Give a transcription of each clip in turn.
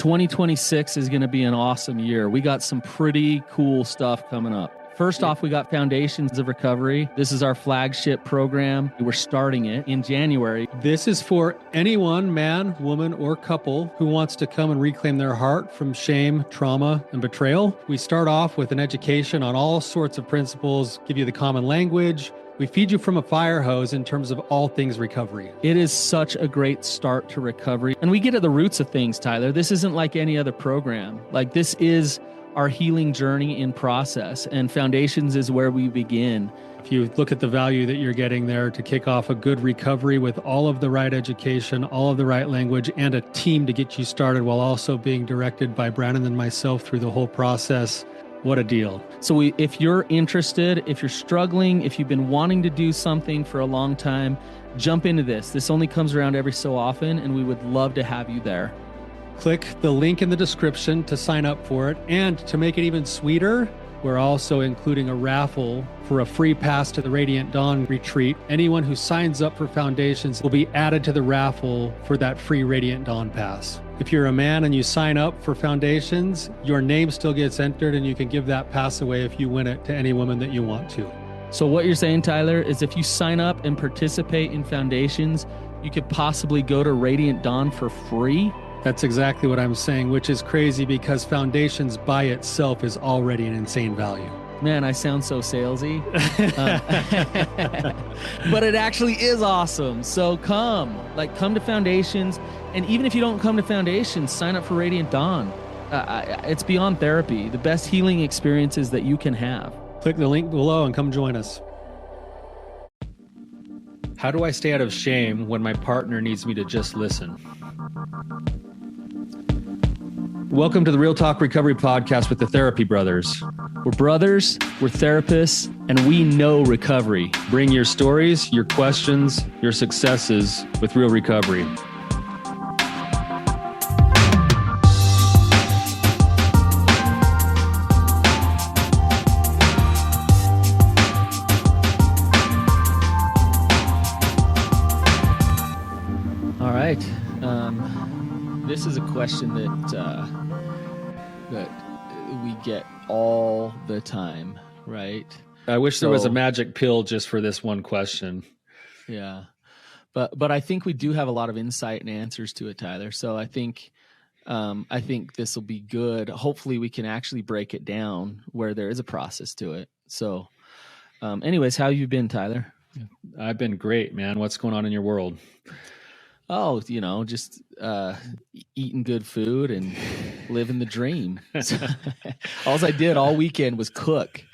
2026 is going to be an awesome year. We got some pretty cool stuff coming up. First off, we got Foundations of Recovery. This is our flagship program. We're starting it in January. This is for anyone, man, woman, or couple who wants to come and reclaim their heart from shame, trauma, and betrayal. We start off with an education on all sorts of principles, give you the common language. We feed you from a fire hose in terms of all things recovery. It is such a great start to recovery. And we get at the roots of things, Tyler. This isn't like any other program. Like, this is our healing journey in process, and Foundations is where we begin. If you look at the value that you're getting there to kick off a good recovery with all of the right education, all of the right language, and a team to get you started while also being directed by Brandon and myself through the whole process, what a deal. So if you're interested, if you're struggling, if you've been wanting to do something for a long time, jump into this. This only comes around every so often, and we would love to have you there. Click the link in the description to sign up for it. And to make it even sweeter, we're also including a raffle for a free pass to the Radiant Dawn retreat. Anyone who signs up for Foundations will be added to the raffle for that free Radiant Dawn pass. If you're a man and you sign up for Foundations, your name still gets entered, and you can give that pass away if you win it to any woman that you want to. So what you're saying, Tyler, is if you sign up and participate in Foundations, you could possibly go to Radiant Dawn for free? That's exactly what I'm saying, which is crazy because Foundations by itself is already an insane value. Man, I sound so salesy. But it actually is awesome. So come to Foundations. And even if you don't come to Foundations, sign up for Radiant Dawn. It's beyond therapy, the best healing experiences that you can have. Click the link below and come join us. How do I stay out of shame when my partner needs me to just listen? Welcome to the Real Talk Recovery Podcast with the Therapy Brothers. We're brothers, we're therapists, and we know recovery. Bring your stories, your questions, your successes with real recovery. All right. This is a question that we get all the time, right? I wish there was a magic pill just for this one question. Yeah. But I think we do have a lot of insight and answers to it, Tyler. So I think this will be good. Hopefully we can actually break it down where there is a process to it. So anyways, how have you been, Tyler? I've been great, man. What's going on in your world? Oh, just eating good food and living the dream. All I did all weekend was cook.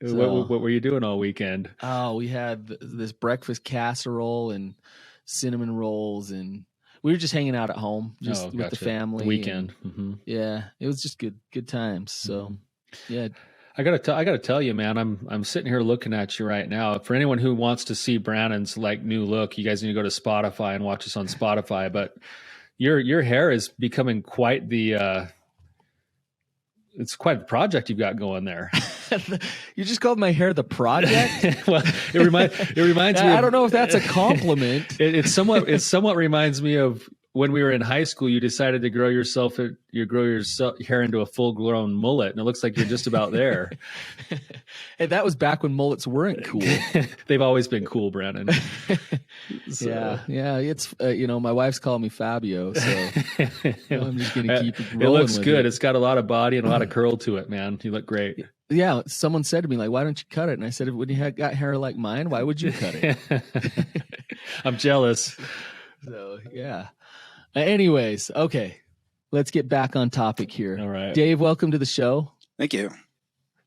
What were you doing all weekend? Oh, we had this breakfast casserole and cinnamon rolls, and we were just hanging out at home, with the family. Weekend. And, yeah, it was just good times. So, yeah. I gotta tell you, man, I'm sitting here looking at you right now. For anyone who wants to see Brandon's new look, you guys need to go to Spotify and watch us on Spotify. But your hair is becoming quite it's quite a project you've got going there. You just called my hair the project? Well, it reminds me. I don't know if that's a compliment. It somewhat reminds me of when we were in high school. You decided to grow your hair into a full-grown mullet, and it looks like you're just about there. Hey, that was back when mullets weren't cool. They've always been cool, Brandon. So. Yeah. It's my wife's calling me Fabio, so I'm just gonna keep it rolling. It looks good. It's got a lot of body and a lot of curl to it, man. You look great. Yeah, someone said to me, why don't you cut it? And I said, when you got hair like mine, why would you cut it? I'm jealous. So yeah. Anyways, okay, let's get back on topic here. All right. Dave, welcome to the show. Thank you.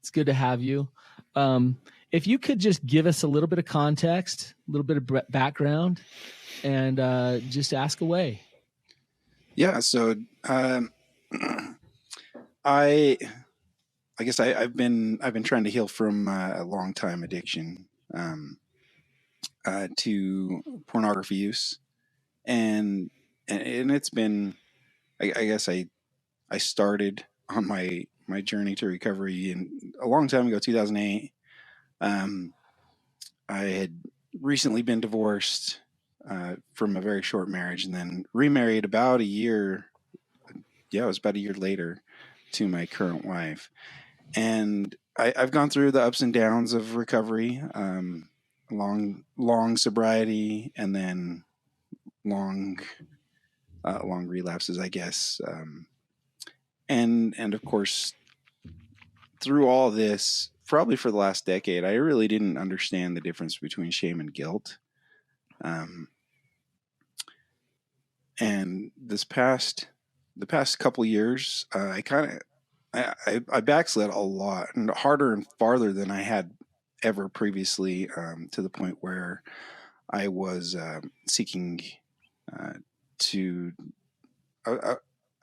It's good to have you. If you could just give us a little bit of context, a little bit of background, and just ask away. Yeah. So I guess I've been trying to heal from a long time addiction to pornography use, and it's been, I guess I started on my journey to recovery a long time ago, 2008. I had recently been divorced from a very short marriage, and then remarried about a year it was about a year later to my current wife. And I've gone through the ups and downs of recovery, long sobriety, and then long relapses, I guess. And of course, through all this, probably for the last decade, I really didn't understand the difference between shame and guilt. And the past couple years, I backslid a lot, and harder and farther than I had ever previously, to the point where I was seeking to.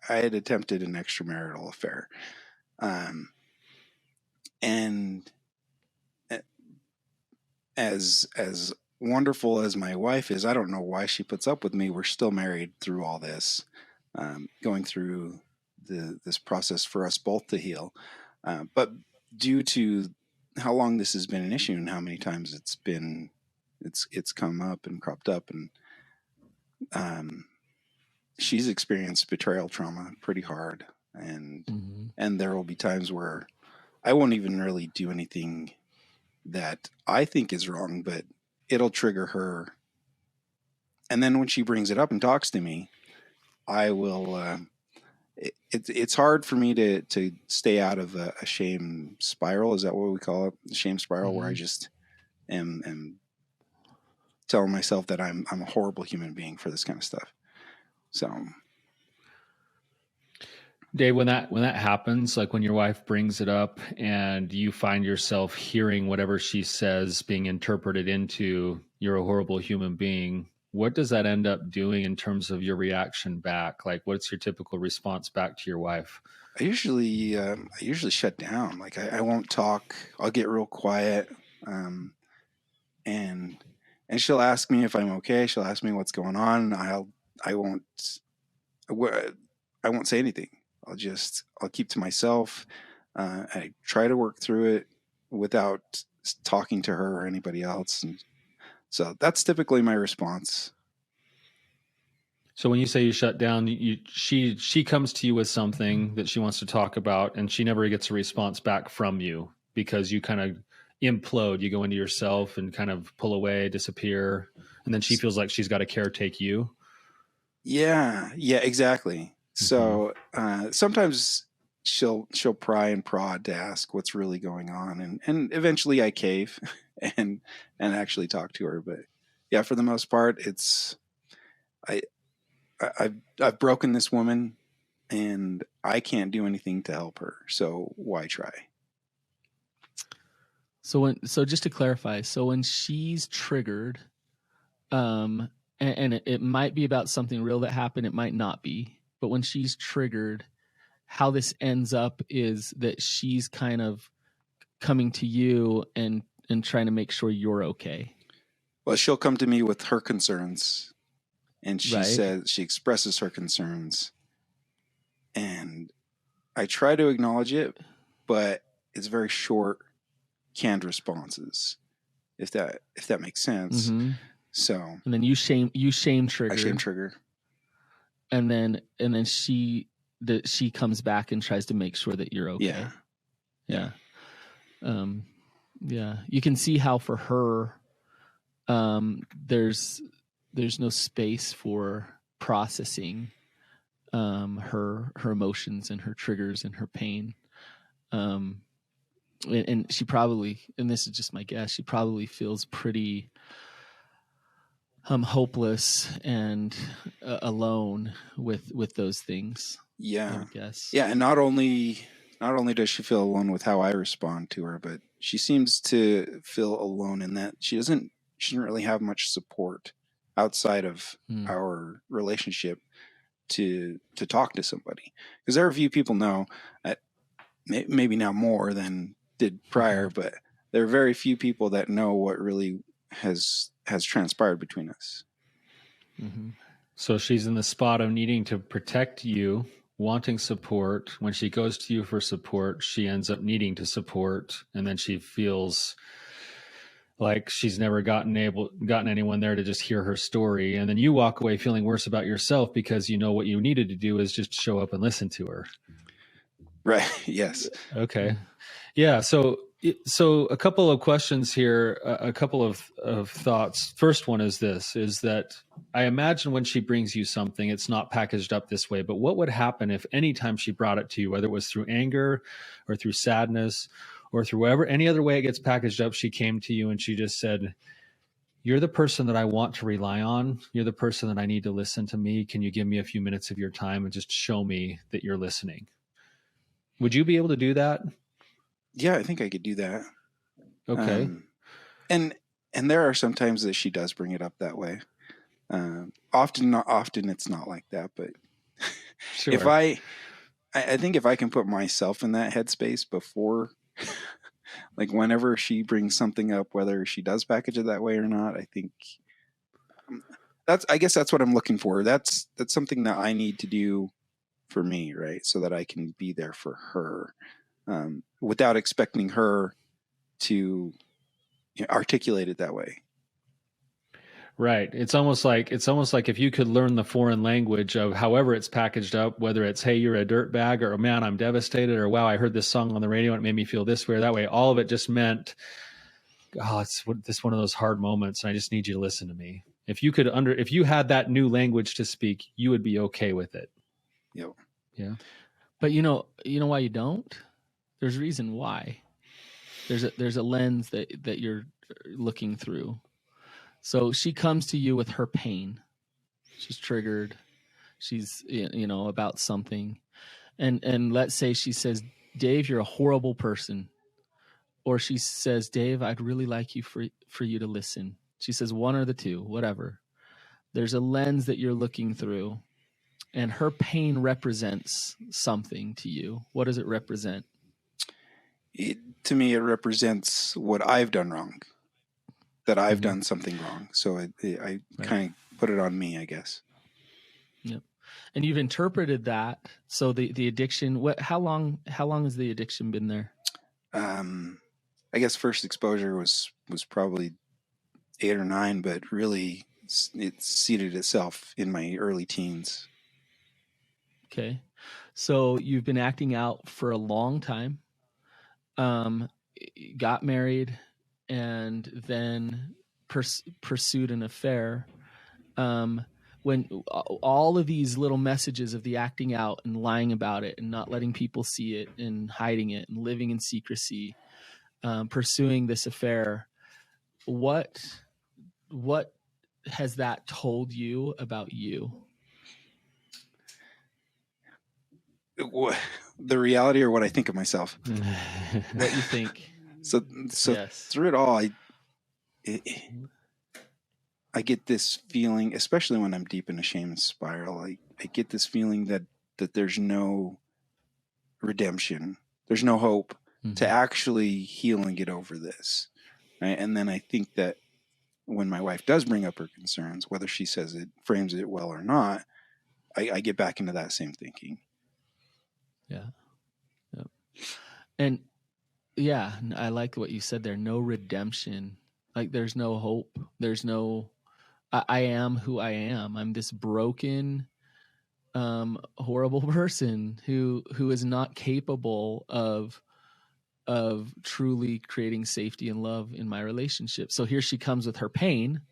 I had attempted an extramarital affair, and as wonderful as my wife is, I don't know why she puts up with me. We're still married through all this, going through this process for us both to heal. But due to how long this has been an issue and how many times it's come up and cropped up, and she's experienced betrayal trauma pretty hard, and there will be times where I won't even really do anything that I think is wrong, but it'll trigger her. And then when she brings it up and talks to me, I will, it's hard for me to stay out of a shame spiral. Is that what we call it? The shame spiral, where I just am telling myself that I'm a horrible human being for this kind of stuff. So, Dave, when that happens, like when your wife brings it up and you find yourself hearing whatever she says being interpreted into you're a horrible human being, what does that end up doing in terms of your reaction back? Like, what's your typical response back to your wife? I usually shut down. Like I won't talk. I'll get real quiet, and she'll ask me if I'm okay. She'll ask me what's going on. I won't say anything. I'll keep to myself. I try to work through it without talking to her or anybody else. And so that's typically my response. So when you say you shut down, she comes to you with something that she wants to talk about, and she never gets a response back from you because you kind of implode. You go into yourself and kind of pull away, disappear, and then she feels like she's got to caretake you. Yeah, exactly. So sometimes she'll pry and prod to ask what's really going on, and eventually I cave and actually talk to her. But yeah, for the most part, it's I've broken this woman, and I can't do anything to help her. So why try? So just to clarify, so when she's triggered, and it might be about something real that happened, it might not be. But when she's triggered, how this ends up is that she's kind of coming to you and trying to make sure you're okay. Well, she'll come to me with her concerns, and she expresses her concerns, and I try to acknowledge it, but it's very short, canned responses, if that makes sense. So, and then you shame trigger. I shame trigger. And then she comes back and tries to make sure that you're okay. Yeah. You can see how for her, there's no space for processing her emotions and her triggers and her pain. And she probably, and this is just my guess, she probably feels pretty hopeless and alone with those things. Yeah. I would guess. Yeah. And not only does she feel alone with how I respond to her, but she seems to feel alone in that she doesn't really have much support outside of our relationship to talk to somebody. Because there are a few people know, maybe now more than did prior, but there are very few people that know what really has transpired between us. So she's in the spot of needing to protect you, wanting support. When she goes to you for support, she ends up needing to support, and then she feels like she's never gotten anyone there to just hear her story. And then you walk away feeling worse about yourself because you know what you needed to do is just show up and listen to her. Right. Yes. Okay. Yeah. So a couple of questions here, a couple of thoughts. First one is that I imagine when she brings you something, it's not packaged up this way, but what would happen if anytime she brought it to you, whether it was through anger or through sadness or through any other way it gets packaged up, she came to you and she just said, "You're the person that I want to rely on. You're the person that I need to listen to me. Can you give me a few minutes of your time and just show me that you're listening?" Would you be able to do that? Yeah, I think I could do that. Okay. And there are some times that she does bring it up that way. Often it's not like that, but Sure. if I think if I can put myself in that headspace before, like whenever she brings something up, whether she does package it that way or not, I think I guess that's what I'm looking for. That's something that I need to do for me, right? So that I can be there for her, without expecting her to articulate it that way. Right. It's almost like if you could learn the foreign language of however it's packaged up, whether it's, "Hey, you're a dirtbag," or, "Oh, man, I'm devastated," or, "Wow, I heard this song on the radio and it made me feel this way or that way." All of it just meant, "Oh, it's this one of those hard moments and I just need you to listen to me." If you had that new language to speak, you would be okay with it. Yep. Yeah. But you know why you don't? There's a reason why. There's a lens that you're looking through. So she comes to you with her pain. She's triggered. She's about something. And let's say she says, "Dave, you're a horrible person." Or she says, "Dave, I'd really like you for you to listen." She says one or the two, whatever. There's a lens that you're looking through, and her pain represents something to you. What does it represent? To me, it represents what I've done wrong, that I've done something wrong. So I kind of put it on me, I guess. Yep. And you've interpreted that. So the addiction, how long has the addiction been there? I guess first exposure was probably 8 or 9, but really it seated itself in my early teens. Okay. So you've been acting out for a long time, got married, and then pursued an affair. When all of these little messages of the acting out and lying about it and not letting people see it and hiding it and living in secrecy, pursuing this affair, what has that told you about you? The reality, or what I think of myself? What you think? So yes. Through it all, I get this feeling, especially when I'm deep in a shame spiral, I get this feeling that there's no redemption, there's no hope to actually heal and get over this. Right? And then I think that when my wife does bring up her concerns, whether she says it, frames it well or not, I get back into that same thinking. Yeah. Yep. And yeah, I like what you said there. No redemption. Like there's no hope. There's no, I am who I am. I'm this broken, horrible person who is not capable of truly creating safety and love in my relationship. So here she comes with her pain.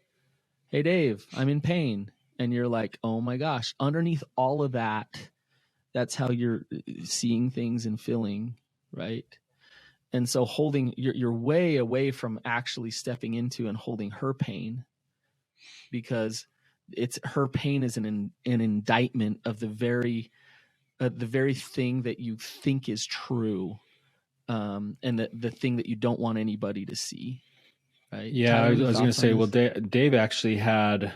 "Hey, Dave, I'm in pain." And you're like, "Oh my gosh." Underneath all of that, that's how you're seeing things and feeling, right? And so you're way away from actually stepping into and holding her pain, because her pain is an indictment of the very thing that you think is true, and the thing that you don't want anybody to see, right? Yeah, Tyler, I was going to say, well, Dave actually had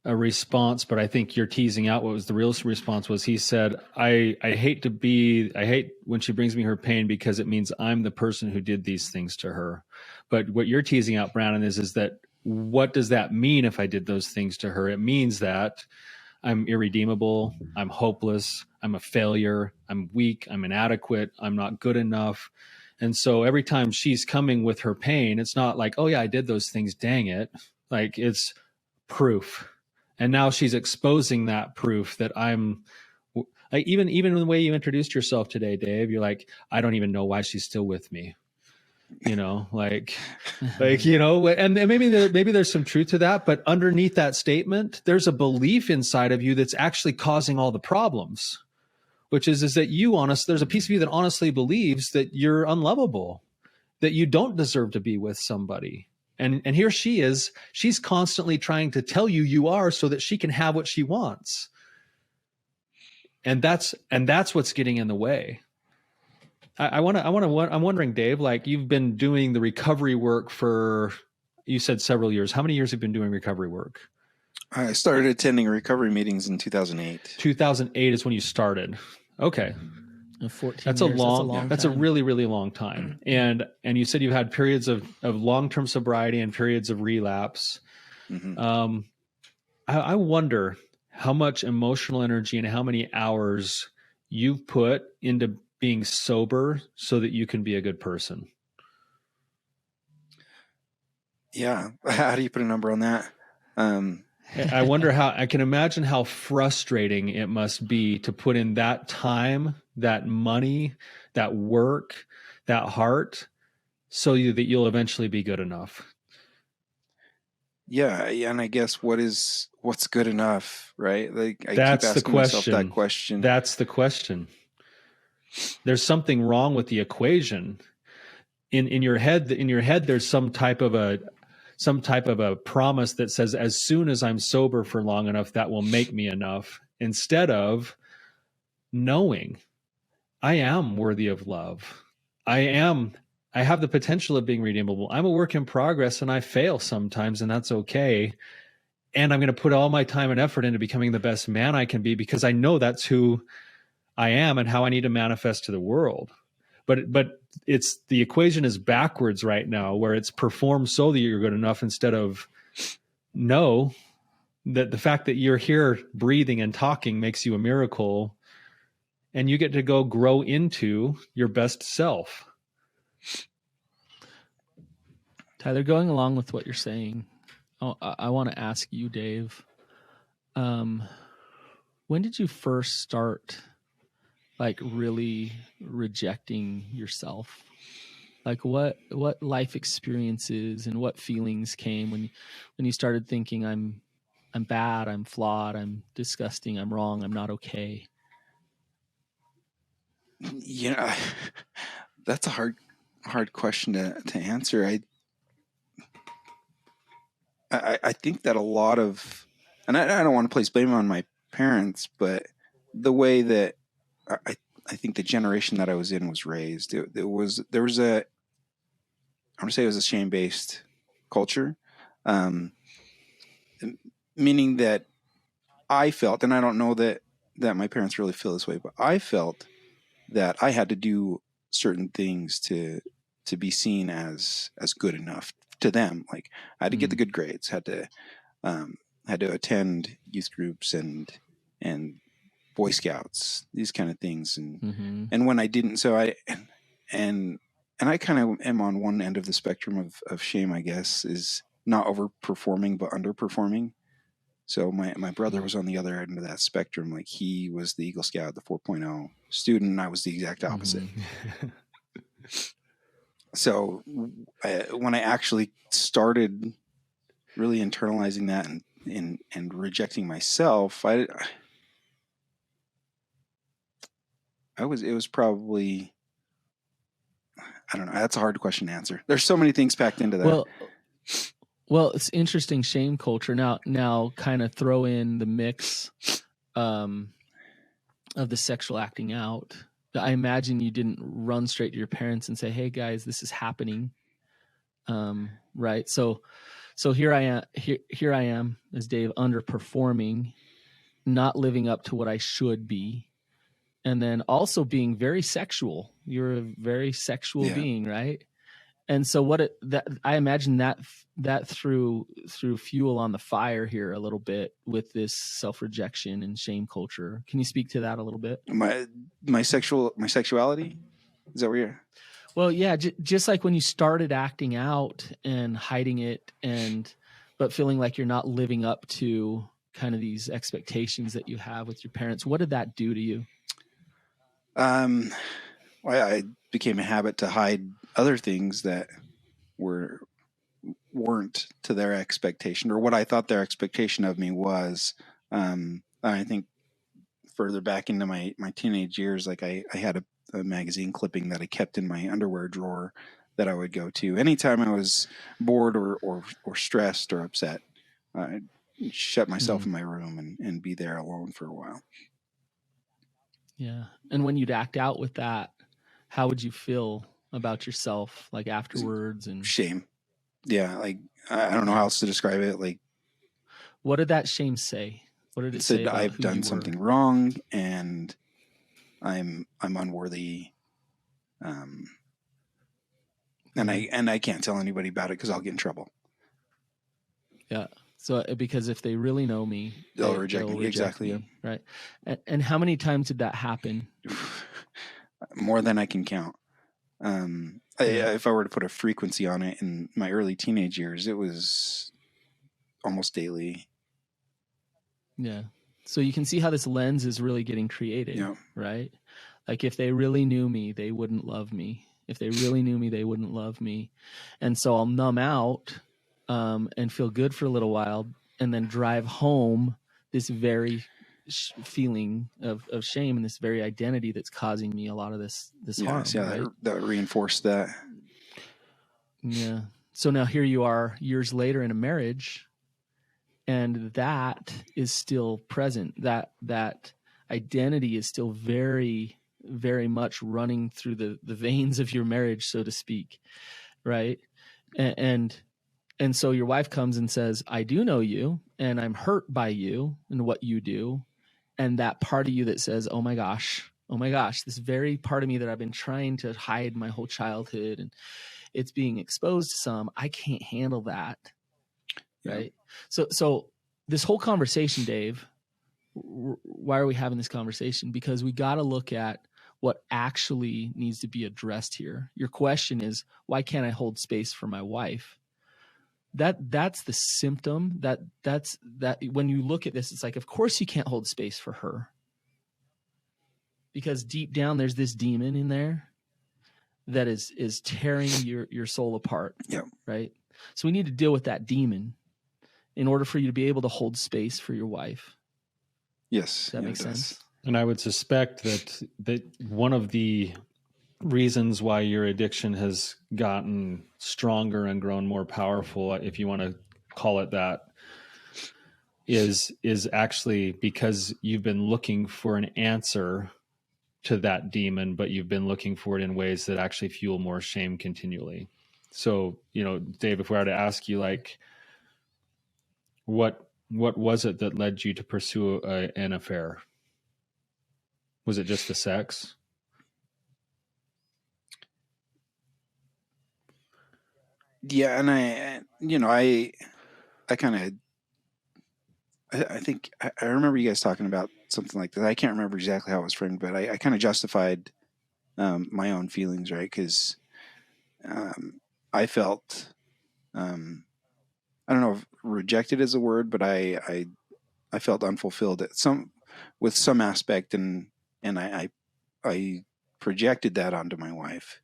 a response, but I think you're teasing out what was the real response was. He said, I hate when she brings me her pain because it means I'm the person who did these things to her. But what you're teasing out, Brandon, is that what does that mean if I did those things to her? It means that I'm irredeemable, I'm hopeless, I'm a failure, I'm weak, I'm inadequate, I'm not good enough. And so every time she's coming with her pain, it's not like, oh yeah, I did those things, dang it. Like, it's proof. And now she's exposing that proof that I'm like, even in the way you introduced yourself today, Dave, you're like, I don't even know why she's still with me. You know, like, you know, and maybe there's some truth to that, but underneath that statement, there's a belief inside of you that's actually causing all the problems, which is that there's a piece of you that honestly believes that you're unlovable, that you don't deserve to be with somebody. And here she is, she's constantly trying to tell you you are so that she can have what she wants. And that's what's getting in the way. I'm wondering, Dave, like, you've been doing the recovery work for, you said several years. How many years have you been doing recovery work? I started attending recovery meetings in 2008. 2008 is when you started. Okay. 14 That's years. a long time. That's a really, really long time. And you said you've had periods of long-term sobriety and periods of relapse. Mm-hmm. I wonder how much emotional energy and how many hours you've put into being sober so that you can be a good person. Yeah. How do you put a number on that? I wonder I can imagine how frustrating it must be to put in that time, that money, that work, that heart, so that you'll eventually be good enough. Yeah, and I guess what's good enough, right? Like, I That's keep asking myself that question. That's the question. There's something wrong with the equation. In your head, there's some type of a promise that says, as soon as I'm sober for long enough, that will make me enough, instead of knowing I am worthy of love. I have the potential of being redeemable. I'm a work in progress and I fail sometimes, and that's okay. And I'm going to put all my time and effort into becoming the best man I can be, because I know that's who I am and how I need to manifest to the world. But it's, the equation is backwards right now, where it's perform so that you're good enough, instead of know that the fact that you're here breathing and talking makes you a miracle, and you get to go grow into your best self. Tyler, going along with what you're saying, I want to ask you, Dave, when did you first start, like, really rejecting yourself? Like, what life experiences and what feelings came when you started thinking, I'm bad, I'm flawed, I'm disgusting, I'm wrong, I'm not okay? Yeah, that's a hard question to answer. I think that a lot of, and I don't want to place blame on my parents, but the way that I think the generation that I was in was raised, there was a, I'm going to say it was a shame-based culture, meaning that I felt, and I don't know that my parents really feel this way, but I felt that I had to do certain things to be seen as good enough to them. Like, I had to get the good grades, had to attend youth groups and Boy Scouts, these kind of things, and when I didn't, so I kind of am on one end of the spectrum of shame, I guess, is not overperforming but underperforming. So my brother was on the other end of that spectrum. Like, he was the Eagle Scout, the 4.0 student, and I was the exact opposite. So when I actually started really internalizing that and rejecting myself, it was probably, I don't know. That's a hard question to answer. There's so many things packed into that. Well, it's interesting, shame culture. Now kind of throw in the mix of the sexual acting out. I imagine you didn't run straight to your parents and say, "Hey guys, this is happening." Right? So here I am as Dave, underperforming, not living up to what I should be. And then also being very sexual. You're a very sexual being, right? And so I imagine that threw fuel on the fire here a little bit with this self-rejection and shame culture. Can you speak to that a little bit? My sexuality? Is that where you're? Well, yeah, just like when you started acting out and hiding it, but feeling like you're not living up to kind of these expectations that you have with your parents. What did that do to you? Well, I became a habit to hide other things that weren't to their expectation, or what I thought their expectation of me was. I think further back into my teenage years, like I had a magazine clipping that I kept in my underwear drawer that I would go to anytime I was bored or stressed or upset. I'd shut myself in my room and be there alone for a while. Yeah. And when you'd act out with that, how would you feel about yourself, like afterwards? And shame. Yeah, like I don't know how else to describe it. Like, what did that shame say? What did it say about I've done something wrong and I'm unworthy. And I can't tell anybody about it because I'll get in trouble. Yeah. So because if they really know me, they'll reject me. Exactly. Me, right. And how many times did that happen? More than I can count. If I were to put a frequency on it, in my early teenage years, it was almost daily. Yeah. So you can see how this lens is really getting created, right? Like if they really knew me, they wouldn't love me. If they really knew me, they wouldn't love me. And so I'll numb out and feel good for a little while and then drive home this very feeling of shame and this very identity that's causing me a lot of this harm. Yeah, right? that reinforced that. Yeah. So now here you are years later in a marriage, and that is still present. That identity is still very, very much running through the veins of your marriage, so to speak, right? And so your wife comes and says, I do know you, and I'm hurt by you and what you do. And that part of you that says, oh my gosh, this very part of me that I've been trying to hide my whole childhood, and it's being exposed to some, I can't handle that. Right. So this whole conversation, Dave, why are we having this conversation? Because we got to look at what actually needs to be addressed here. Your question is, why can't I hold space for my wife? That's the symptom. That's when you look at this, it's like, of course you can't hold space for her, because deep down there's this demon in there that is tearing your soul apart. Yeah. Right. So we need to deal with that demon in order for you to be able to hold space for your wife. Yes. Does that make sense? And I would suspect that one of the reasons why your addiction has gotten stronger and grown more powerful, if you want to call it that, is actually because you've been looking for an answer to that demon, but you've been looking for it in ways that actually fuel more shame continually. So, Dave, if we were to ask you, like, what was it that led you to pursue an affair? Was it just the sex? Yeah, and I think I remember you guys talking about something like that. I can't remember exactly how it was framed, but I kind of justified my own feelings, right? Because I felt, I don't know if rejected is a word, but I felt unfulfilled with some aspect, and I projected that onto my wife.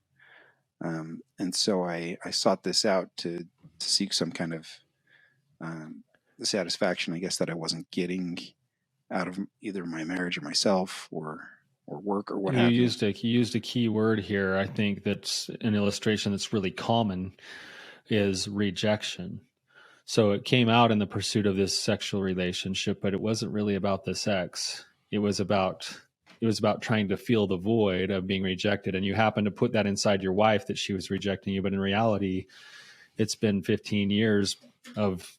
And so I sought this out to seek some kind of satisfaction, I guess, that I wasn't getting out of either my marriage or myself or work or what have you. You used a key word here. I think that's an illustration that's really common, is rejection. So it came out in the pursuit of this sexual relationship, but it wasn't really about the sex. It was about trying to fill the void of being rejected. And you happen to put that inside your wife, that she was rejecting you. But in reality, it's been 15 years of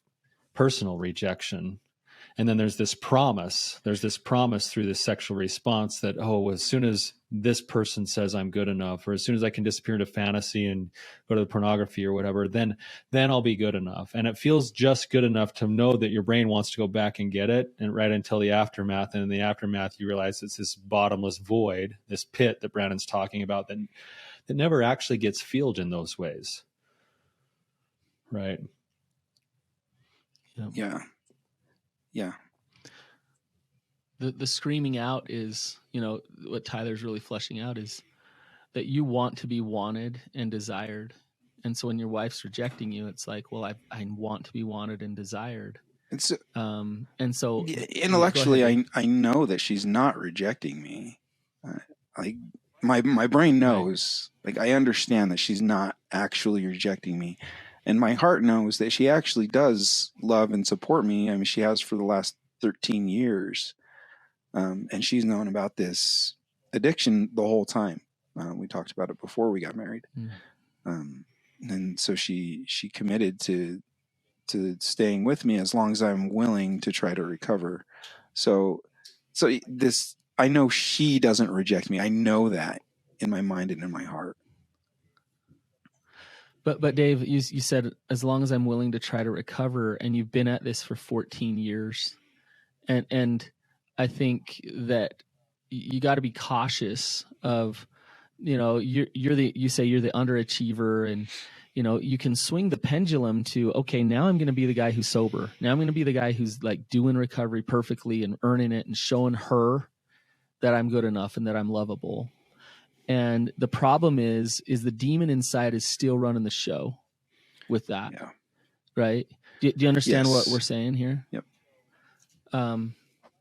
personal rejection. And then there's this promise through this sexual response that, as soon as this person says I'm good enough, or as soon as I can disappear into fantasy and go to the pornography or whatever, then I'll be good enough. And it feels just good enough to know that your brain wants to go back and get it, and right until the aftermath. And in the aftermath, you realize it's this bottomless void, this pit that Brandon's talking about that never actually gets filled in those ways. Right. Yeah. Yeah. The screaming out is, what Tyler's really fleshing out is that you want to be wanted and desired. And so when your wife's rejecting you, it's like, well, I want to be wanted and desired. It's and so intellectually, I know that she's not rejecting me. My brain knows, like, I understand that she's not actually rejecting me. And my heart knows that she actually does love and support me. I mean, she has for the last 13 years. And she's known about this addiction the whole time. We talked about it before we got married. And so she committed to staying with me as long as I'm willing to try to recover. So this, I know she doesn't reject me. I know that in my mind and in my heart. But Dave, you said, as long as I'm willing to try to recover, and you've been at this for 14 years. And I think that you got to be cautious of, you say you're the underachiever, and, you can swing the pendulum to, okay, now I'm going to be the guy who's sober. Now I'm going to be the guy who's like doing recovery perfectly and earning it and showing her that I'm good enough and that I'm lovable. And the problem is the demon inside is still running the show with that. Yeah. Right. Do you understand Yes. what we're saying here? Yep.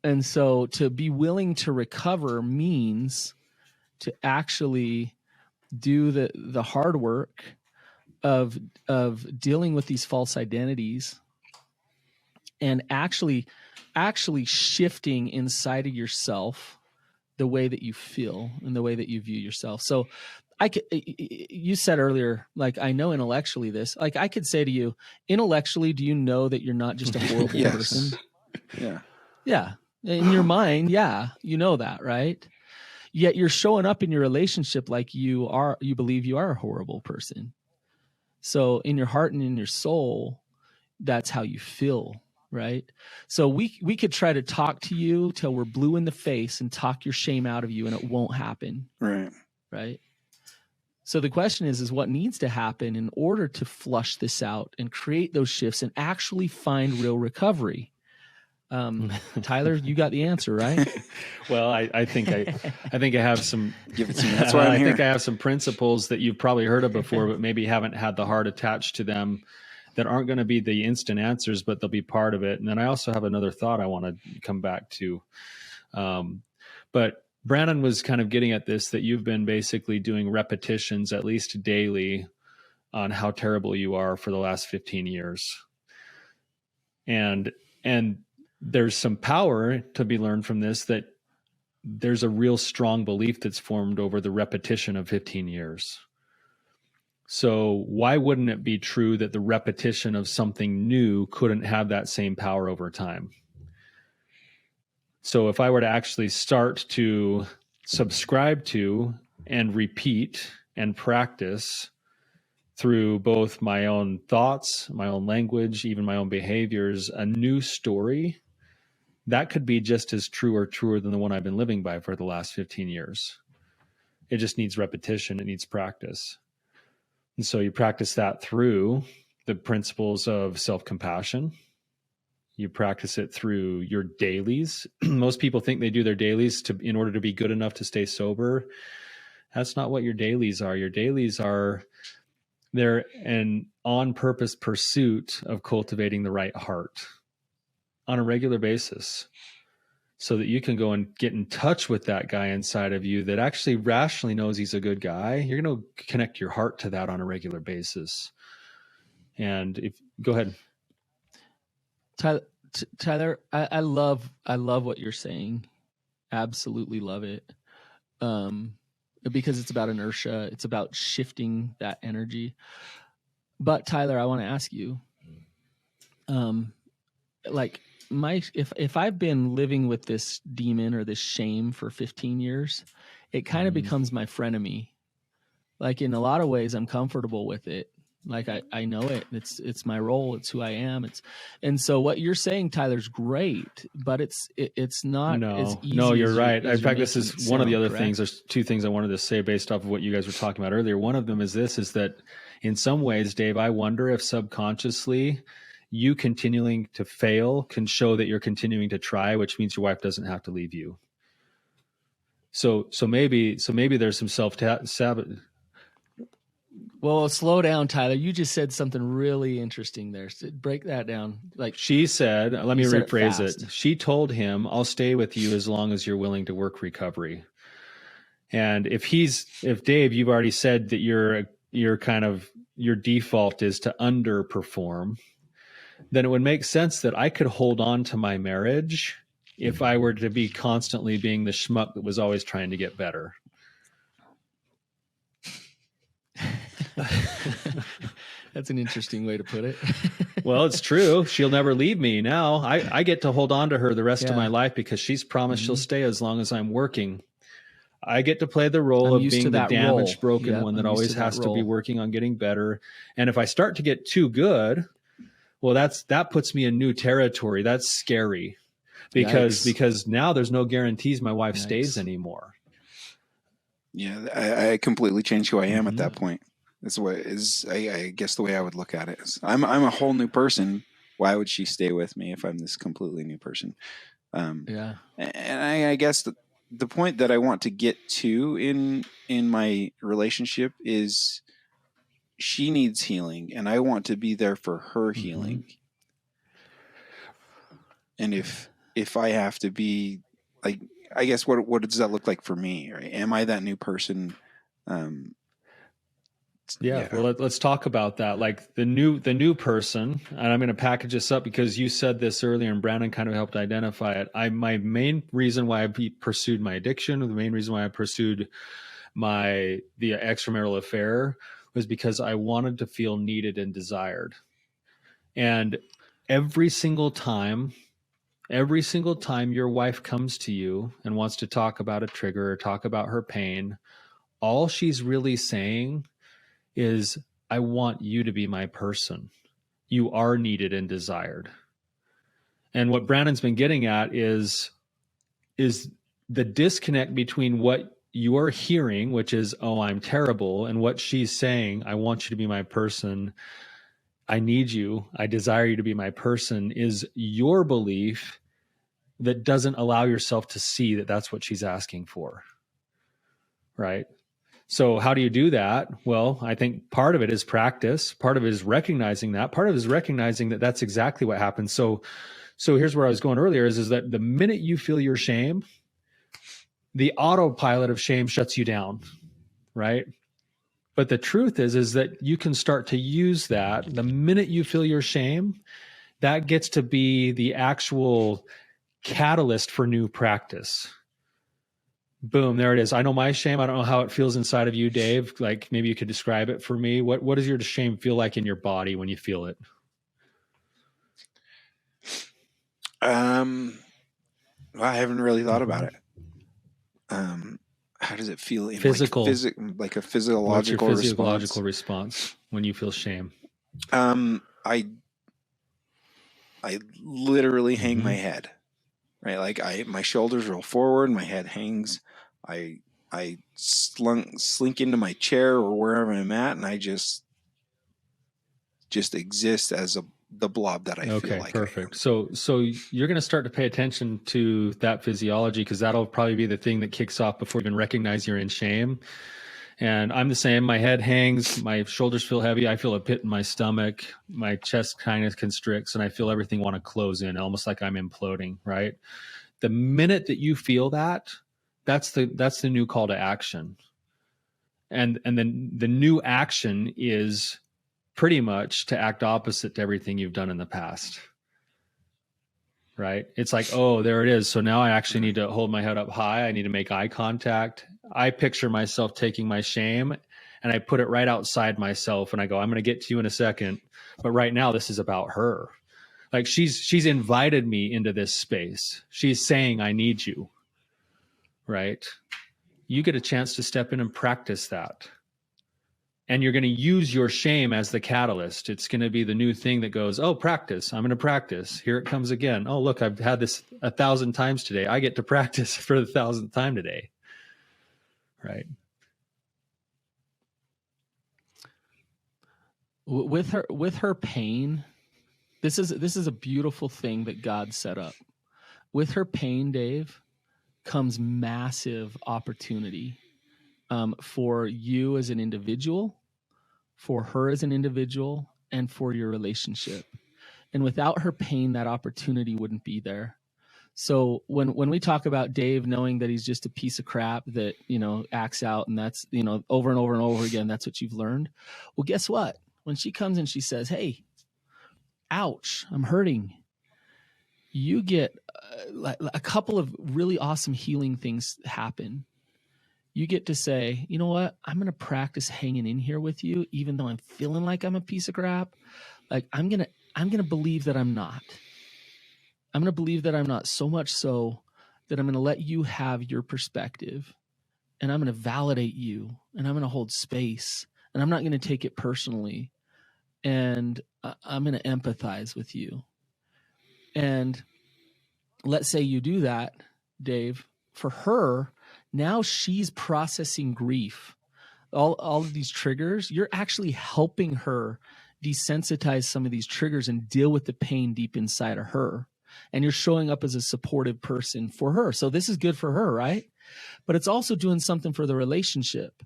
And so to be willing to recover means to actually do the hard work of dealing with these false identities and actually shifting inside of yourself the way that you feel and the way that you view yourself. So you said earlier, like, I know intellectually this, like, I could say to you, intellectually, do you know that you're not just a horrible Yes. person? Yeah. Yeah. In your mind, yeah, you know that, right? Yet you're showing up in your relationship like you believe you are a horrible person. So in your heart and in your soul, that's how you feel, right? So we could try to talk to you till we're blue in the face and talk your shame out of you, and it won't happen. Right. Right. So the question is what needs to happen in order to flush this out and create those shifts and actually find real recovery? Tyler, you got the answer, right? Well, I think I have some. Give it to me. That's why I'm I here. think I have some principles that you've probably heard of before, but maybe haven't had the heart attached to them, that aren't going to be the instant answers, but they'll be part of it. And then I also have another thought I want to come back to. But Brandon was kind of getting at this, that you've been basically doing repetitions at least daily on how terrible you are for the last 15 years. And there's some power to be learned from this, that there's a real strong belief that's formed over the repetition of 15 years. So why wouldn't it be true that the repetition of something new couldn't have that same power over time? So if I were to actually start to subscribe to and repeat and practice through both my own thoughts, my own language, even my own behaviors, a new story, that could be just as true or truer than the one I've been living by for the last 15 years. It just needs repetition. It needs practice. And so you practice that through the principles of self-compassion. You practice it through your dailies. Most people think they do their dailies in order to be good enough to stay sober. That's not what your dailies are. Your dailies are, they're an on-purpose pursuit of cultivating the right heart on a regular basis, so that you can go and get in touch with that guy inside of you that actually rationally knows he's a good guy. You're going to connect your heart to that on a regular basis. And go ahead. Tyler, I love what you're saying. Absolutely love it. Because it's about inertia. It's about shifting that energy. But Tyler, I want to ask you, if I've been living with this demon or this shame for 15 years, it kind of becomes my frenemy. Like in a lot of ways, I'm comfortable with it. Like I know it. It's my role. It's who I am. And so what you're saying, Tyler's great, but it's not as easy. No, you're right. As In fact, this is one of the other things. There's two things I wanted to say based off of what you guys were talking about earlier. One of them is that in some ways, Dave, I wonder if subconsciously you continuing to fail can show that you're continuing to try, which means your wife doesn't have to leave you. So maybe there's some self-sabotage. Well, slow down, Tyler. You just said something really interesting there. So break that down. Like she said, let me rephrase it. She told him, "I'll stay with you as long as you're willing to work recovery." And if Dave, you've already said that your default is to underperform, then it would make sense that I could hold on to my marriage if I were to be constantly being the schmuck that was always trying to get better. That's an interesting way to put it. Well, it's true. She'll never leave me now. I get to hold on to her the rest of my life because she's promised she'll stay as long as I'm working. I get to play the role of being the damaged, broken one that always has to be working on getting better. And if I start to get too good, well, that puts me in new territory. That's scary because now there's no guarantees my wife stays anymore. Yeah, I completely changed who I am at that point. That's what is, I guess the way I would look at it is I'm a whole new person. Why would she stay with me if I'm this completely new person? And I guess the point that I want to get to in my relationship is she needs healing and I want to be there for her healing. And if I have to be like, I guess what does that look like for me? Right? Am I that new person? Well, let's talk about that. Like the new person, and I'm going to package this up because you said this earlier and Brandon kind of helped identify it. My main reason why I pursued my addiction, the main reason why I pursued the extramarital affair was because I wanted to feel needed and desired. And every single time your wife comes to you and wants to talk about a trigger or talk about her pain, all she's really saying is, I want you to be my person. You are needed and desired. And what Brandon's been getting at is the disconnect between what you're hearing, which is, oh, I'm terrible, and what she's saying, I want you to be my person. I need you. I desire you to be my person, is your belief that doesn't allow yourself to see that that's what she's asking for. Right? So how do you do that? Well, I think part of it is practice. Part of it is recognizing that. Part of it is recognizing that that's exactly what happens. So here's where I was going earlier is that the minute you feel your shame, the autopilot of shame shuts you down, right? But the truth is that you can start to use that. The minute you feel your shame, that gets to be the actual catalyst for new practice. Boom, there it is. I know my shame. I don't know how it feels inside of you, Dave. Like maybe you could describe it for me. What does your shame feel like in your body when you feel it? Well, I haven't really thought about it. How does it feel in physical, like a physiological What's your physiological response when you feel shame? I literally hang my head. Right, like my shoulders roll forward, my head hangs. I slink into my chair or wherever I'm at, and I just exist as the blob that I feel like. Okay, perfect. So you're going to start to pay attention to that physiology because that'll probably be the thing that kicks off before you even recognize you're in shame. And I'm the same. My head hangs, my shoulders feel heavy. I feel a pit in my stomach. My chest kind of constricts, and I feel everything want to close in, almost like I'm imploding. Right. The minute that you feel that, that's the new call to action. And then the new action is pretty much to act opposite to everything you've done in the past. Right? It's like, oh, there it is. So now I actually need to hold my head up high. I need to make eye contact. I picture myself taking my shame and I put it right outside myself and I go, I'm going to get to you in a second. But right now, this is about her. Like she's invited me into this space. She's saying, I need you. Right? you get a chance to step in and practice that. And you're going to use your shame as the catalyst. It's going to be the new thing that goes, oh, practice. I'm going to practice. Here it comes again. Oh, look, I've had this 1,000 times today. I get to practice for the 1,000th time today. Right. With her pain, this is a beautiful thing that God set up. With her pain, Dave, comes massive opportunity for you as an individual, for her as an individual, and for your relationship. And without her pain, that opportunity wouldn't be there. So when we talk about Dave knowing that he's just a piece of crap that, acts out, and that's, over and over and over again, that's what you've learned. Well, guess what? When she comes and she says, hey, ouch, I'm hurting, you get a couple of really awesome healing things happen. You get to say, you know what? I'm going to practice hanging in here with you, even though I'm feeling like I'm a piece of crap. Like I'm going to believe that I'm not. I'm going to believe that I'm not, so much so that I'm going to let you have your perspective, and I'm going to validate you, and I'm going to hold space, and I'm not going to take it personally, and I'm going to empathize with you. And let's say you do that, Dave. For her, now she's processing grief. All of these triggers, you're actually helping her desensitize some of these triggers and deal with the pain deep inside of her. And you're showing up as a supportive person for her. So this is good for her, right? But it's also doing something for the relationship.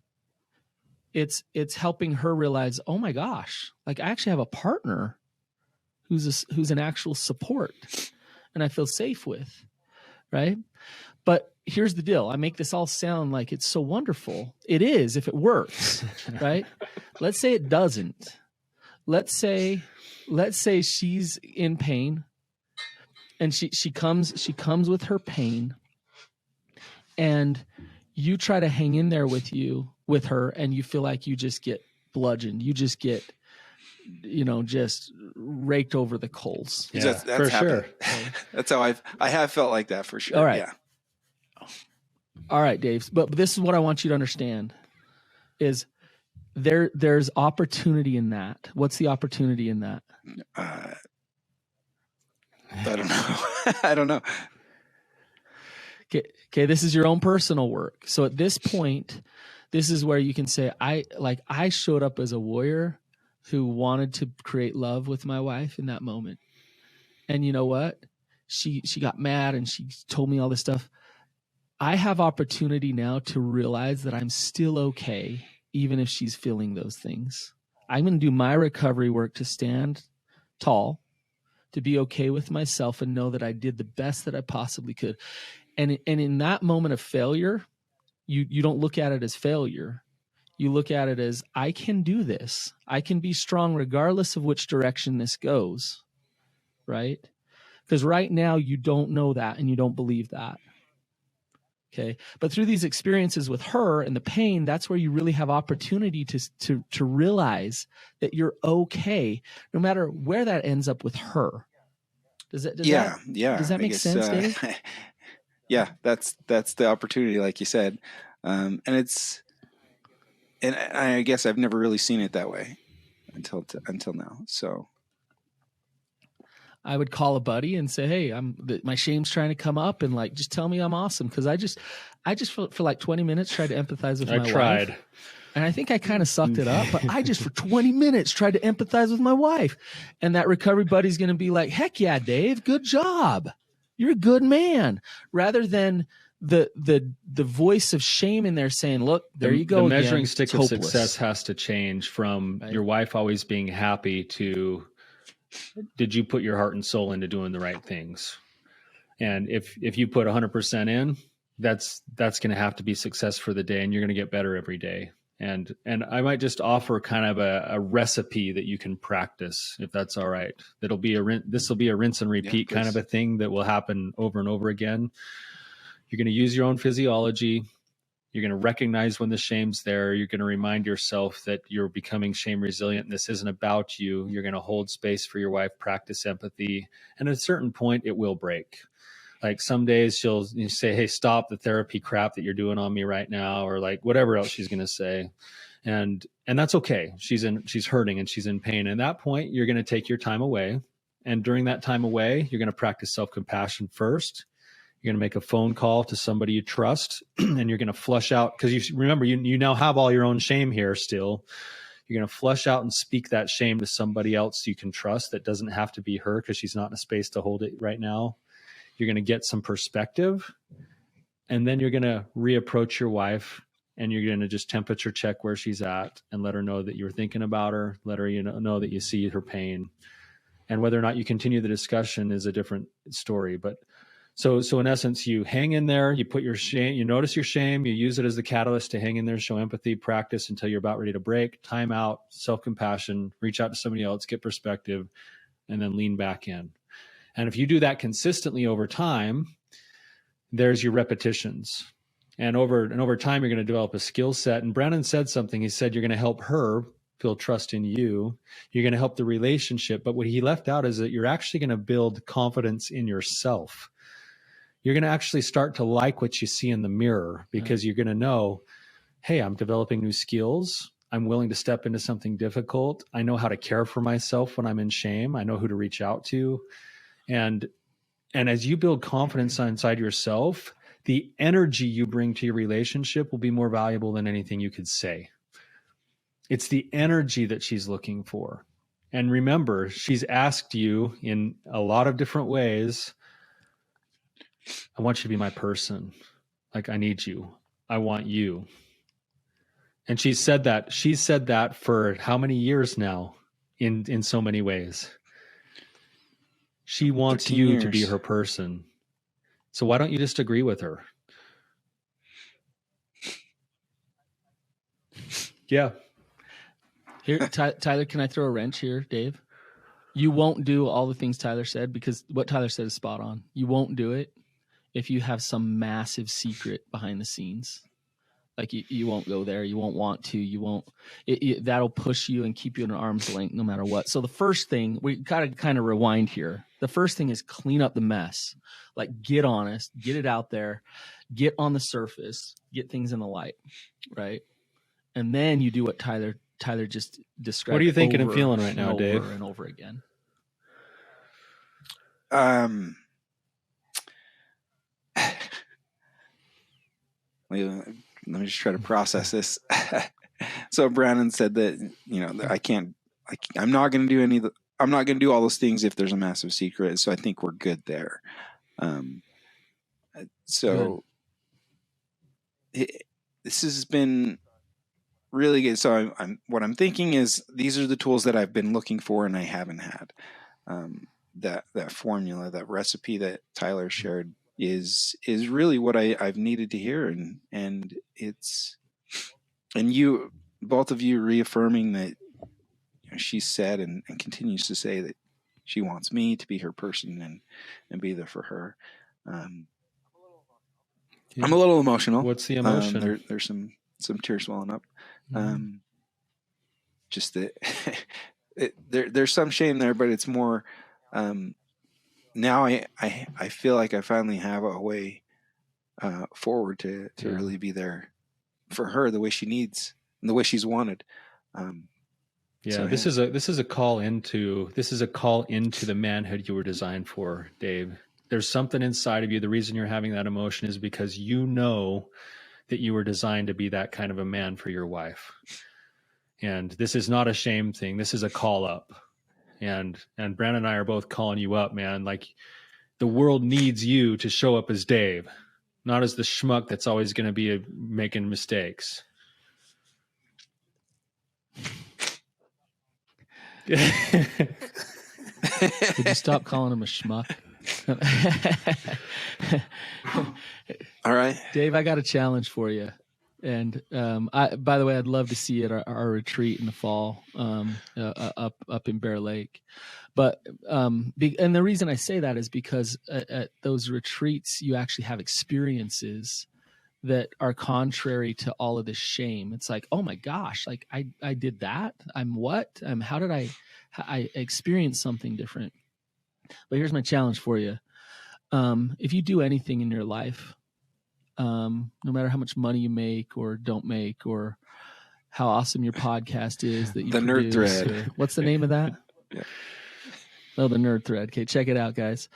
It's helping her realize, oh my gosh, like I actually have a partner who's an actual support and I feel safe with, right? But here's the deal. I make this all sound like it's so wonderful. It is if it works, right? Let's say it doesn't. Let's say she's in pain, and she comes with her pain, and you try to hang in there with her, and you feel like you just get bludgeoned. You just get, just raked over the coals. Yeah, that's for sure. That's how I have felt like that for sure. All right. Yeah. All right, Dave. But this is what I want you to understand is there's opportunity in that. What's the opportunity in that? I don't know. I don't know. Okay, this is your own personal work. So at this point, this is where you can say, I showed up as a warrior who wanted to create love with my wife in that moment. And you know what? She got mad and she told me all this stuff. I have opportunity now to realize that I'm still okay, even if she's feeling those things. I'm going to do my recovery work to stand tall, to be okay with myself and know that I did the best that I possibly could. And in that moment of failure, you don't look at it as failure. You look at it as, I can do this. I can be strong regardless of which direction this goes, right? Because right now you don't know that and you don't believe that. Okay. But through these experiences with her and the pain, that's where you really have opportunity to realize that you're okay, no matter where that ends up with her. Does that make sense, Dave? Yeah, that's the opportunity, like you said. And I guess I've never really seen it that way until now. So I would call a buddy and say, hey, my shame's trying to come up, and like, just tell me I'm awesome. Cause I just for like 20 minutes tried to empathize with my wife. And I think I kind of sucked it up, but I just for 20 minutes tried to empathize with my wife. And that recovery buddy's going to be like, heck yeah, Dave, good job. You're a good man. Rather than the voice of shame in there saying, look, there you go. The measuring stick of success has to change from your wife always being happy to, did you put your heart and soul into doing the right things? And if you put 100% in, that's going to have to be success for the day, and you're going to get better every day. And I might just offer kind of a recipe that you can practice, if that's all right. This will be a rinse and repeat kind of a thing that will happen over and over again. You're going to use your own physiology. You're going to recognize when the shame's there. You're going to remind yourself that you're becoming shame resilient and this isn't about you. You're going to hold space for your wife, practice empathy. And at a certain point, it will break. Like some days she'll say, hey, stop the therapy crap that you're doing on me right now, or like whatever else she's going to say. And that's okay. She's hurting and she's in pain. And at that point, you're going to take your time away. And during that time away, you're going to practice self-compassion first. You're going to make a phone call to somebody you trust, and you're going to flush out, because you remember, you now have all your own shame here still. You're going to flush out and speak that shame to somebody else you can trust that doesn't have to be her, because she's not in a space to hold it right now. You're going to get some perspective, and then you're going to reapproach your wife, and you're going to just temperature check where she's at and let her know that you're thinking about her, let her know that you see her pain. And whether or not you continue the discussion is a different story. But so in essence, you hang in there, you put your shame, you notice your shame, you use it as the catalyst to hang in there, show empathy, practice until you're about ready to break, time out, self-compassion, reach out to somebody else, get perspective, and then lean back in. And if you do that consistently over time, there's your repetitions. And over time, you're going to develop a skill set. And Brandon said something. He said, you're going to help her feel trust in you. You're going to help the relationship. But what he left out is that you're actually going to build confidence in yourself. You're going to actually start to like what you see in the mirror, because you're going to know, hey, I'm developing new skills. I'm willing to step into something difficult. I know how to care for myself when I'm in shame. I know who to reach out to. And as you build confidence inside yourself, the energy you bring to your relationship will be more valuable than anything you could say. It's the energy that she's looking for. And remember, she's asked you in a lot of different ways, I want you to be my person. Like, I need you. I want you. And she's said that for how many years now in so many ways. She wants you years. to be her person. So why don't you just agree with her? Yeah. Here, Tyler, can I throw a wrench here, Dave? You won't do all the things Tyler said, because what Tyler said is spot on. You won't do it if you have some massive secret behind the scenes. Like you won't go there. You won't want to. You won't. That'll push you and keep you at an arm's length no matter what. So the first thing, we gotta kind of rewind here. The first thing is clean up the mess. Like, get honest, get it out there, get on the surface, get things in the light, right? And then you do what Tyler just described. What are you thinking and feeling right now, Dave? Over and over again. Let me just try to process this. So Brandon said that, I'm not going to do all those things if there's a massive secret. So I think we're good there. This has been really good. So what I'm thinking is, these are the tools that I've been looking for and I haven't had. That formula, that recipe that Tyler shared is really what I've needed to hear. And you, both of you, reaffirming that she said and continues to say that she wants me to be her person and be there for her. I'm a little emotional. What's the emotion? There's some tears welling up. Just that there's some shame there, but it's more, now I feel like I finally have a way forward to really be there for her the way she needs and the way she's wanted. This is a call into the manhood you were designed for, Dave. There's something inside of you. The reason you're having that emotion is because you know that you were designed to be that kind of a man for your wife. And this is not a shame thing. This is a call up. And Brandon and I are both calling you up, man. Like, the world needs you to show up as Dave, not as the schmuck that's always going to be making mistakes. Would you stop calling him a schmuck? All right, Dave, I got a challenge for you. And by the way, I'd love to see you at our retreat in the fall, up in Bear Lake. But and the reason I say that is because at those retreats, you actually have experiences that are contrary to all of this shame. It's like, oh my gosh, like I did that. How did I experienced something different? But here's my challenge for you. if you do anything in your life, no matter how much money you make or don't make, or how awesome your podcast is that you The Nerd produce, Thread. or what's the name of that? Yeah. Oh, the Nerd Thread. Okay, check it out, guys.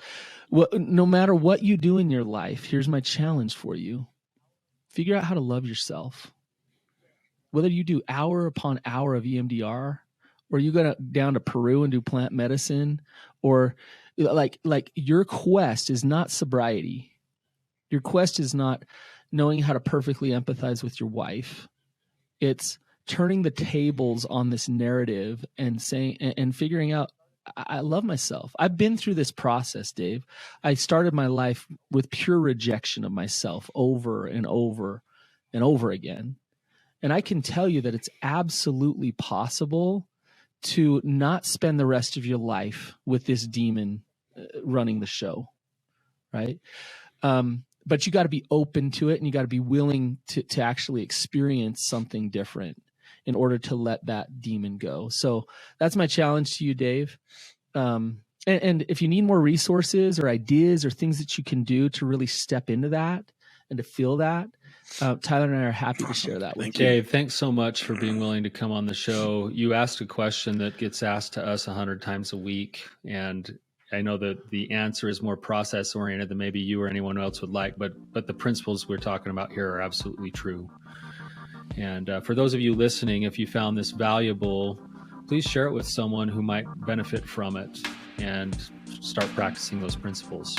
Well, no matter what you do in your life, here's my challenge for you. Figure out how to love yourself. Whether you do hour upon hour of EMDR, or you go down to Peru and do plant medicine, or like your quest is not sobriety. Your quest is not knowing how to perfectly empathize with your wife. It's turning the tables on this narrative and saying and figuring out, I love myself. I've been through this process, Dave. I started my life with pure rejection of myself over and over and over again. And I can tell you that it's absolutely possible to not spend the rest of your life with this demon running the show, right? But you got to be open to it, and you got to be willing to actually experience something different in order to let that demon go. So that's my challenge to you, Dave. And if you need more resources or ideas or things that you can do to really step into that and to feel that, Tyler and I are happy to share that with you. Dave, thanks so much for being willing to come on the show. You asked a question that gets asked to us 100 times a week, and I know that the answer is more process oriented than maybe you or anyone else would like, but the principles we're talking about here are absolutely true. And for those of you listening, if you found this valuable, please share it with someone who might benefit from it and start practicing those principles.